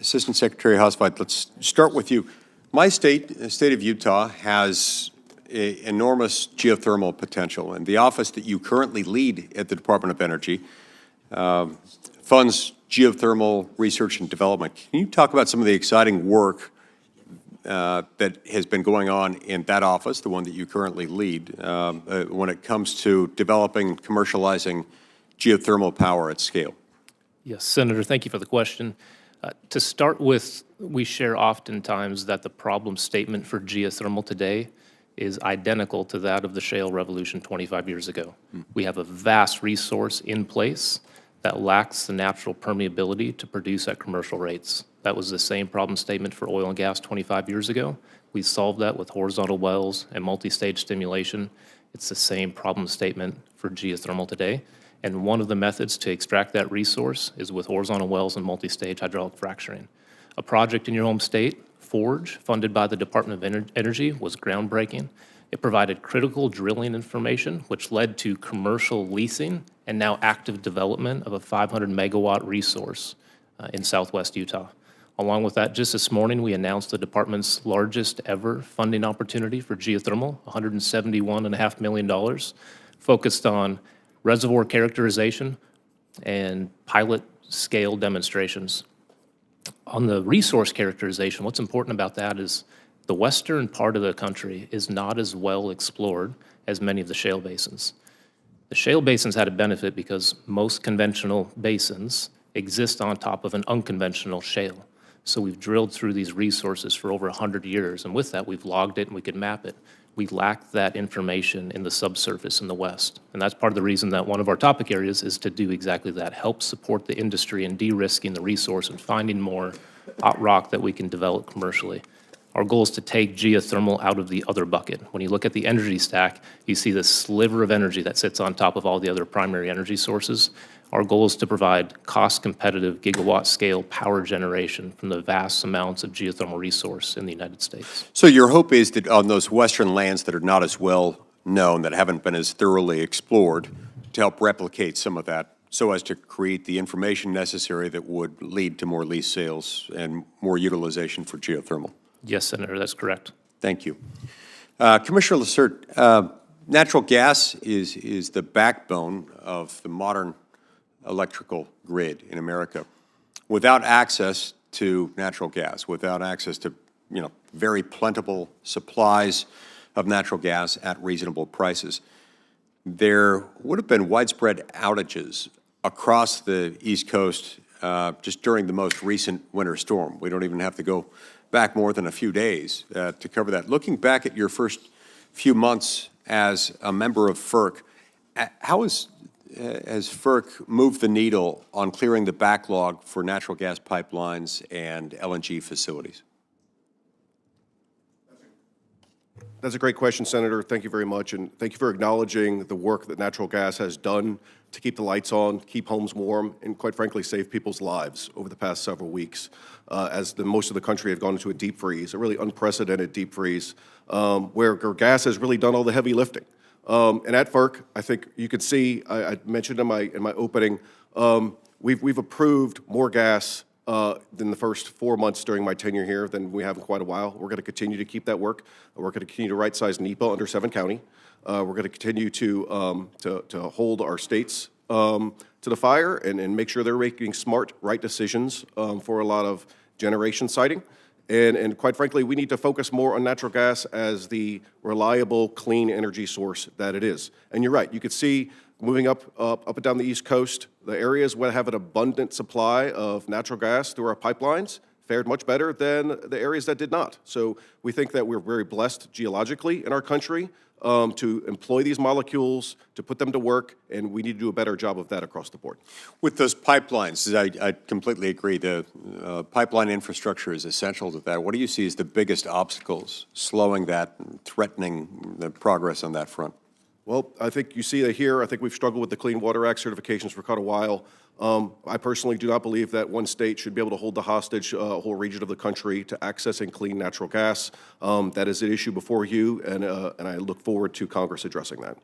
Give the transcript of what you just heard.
Assistant Secretary Housevite, let's start with you. My state, the state of Utah, has enormous geothermal potential, and the office that you currently lead at the Department of Energy funds geothermal research and development. Can you talk about some of the exciting work that has been going on in that office, the one that you currently lead, when it comes to developing, commercializing geothermal power at scale? Yes, Senator, thank you for the question. To start with, we share oftentimes that the problem statement for geothermal today is identical to that of the shale revolution 25 years ago. We have a vast resource in place that lacks the natural permeability to produce at commercial rates. That was the same problem statement for oil and gas 25 years ago. We solved that with horizontal wells and multi-stage stimulation. It's the same problem statement for geothermal today. And one of the methods to extract that resource is with horizontal wells and multi-stage hydraulic fracturing. A project in your home state, Forge, funded by the Department of Energy, was groundbreaking. It provided critical drilling information, which led to commercial leasing and now active development of a 500 megawatt resource in southwest Utah. Along with that, just this morning, we announced the department's largest ever funding opportunity for geothermal, $171.5 million, focused on reservoir characterization and pilot scale demonstrations. On the resource characterization, what's important about that is the western part of the country is not as well explored as many of the shale basins. The shale basins had a benefit because most conventional basins exist on top of an unconventional shale. So we've drilled through these resources for over 100 years, and with that, we've logged it and we could map it. We lack that information in the subsurface in the West. And that's part of the reason that one of our topic areas is to do exactly that, help support the industry in de-risking the resource and finding more hot rock that we can develop commercially. Our goal is to take geothermal out of the other bucket. When you look at the energy stack, you see this sliver of energy that sits on top of all the other primary energy sources. Our goal is to provide cost-competitive gigawatt-scale power generation from the vast amounts of geothermal resource in the United States. So your hope is that on those western lands that are not as well known, that haven't been as thoroughly explored, to help replicate some of that so as to create the information necessary that would lead to more lease sales and more utilization for geothermal. Yes, Senator, that's correct. Thank you. Commissioner Lassert, natural gas is the backbone of the modern electrical grid in America. Without access to natural gas, without access to very plentiful supplies of natural gas at reasonable prices, there would have been widespread outages across the East Coast just during the most recent winter storm. We don't even have to go back more than a few days to cover that. Looking back at your first few months as a member of FERC, how has FERC moved the needle on clearing the backlog for natural gas pipelines and LNG facilities? That's a great question, Senator. Thank you very much, and thank you for acknowledging the work that natural gas has done to keep the lights on, keep homes warm, and quite frankly, save people's lives over the past several weeks as most of the country had gone into a deep freeze, a really unprecedented deep freeze, where gas has really done all the heavy lifting. And at FERC, I think you could see, I mentioned in my opening, we've approved more gas than the first 4 months during my tenure here than we have in quite a while. We're going to continue to keep that work. We're going to continue to right-size NEPA under 7 County. We're going to continue to hold our states to the fire and make sure they're making smart, right decisions for a lot of generation siting. And quite frankly, we need to focus more on natural gas as the reliable, clean energy source that it is. And you're right, you could see moving up and down the East Coast, the areas where have an abundant supply of natural gas through our pipelines fared much better than the areas that did not. So we think that we're very blessed geologically in our country to employ these molecules, to put them to work, and we need to do a better job of that across the board. With those pipelines, I completely agree. The pipeline infrastructure is essential to that. What do you see as the biggest obstacles slowing that, threatening the progress on that front? Well, I think you see that here. I think we've struggled with the Clean Water Act certifications for quite a while. I personally do not believe that one state should be able to hold the hostage a whole region of the country to accessing clean natural gas. That is an issue before you, and I look forward to Congress addressing that.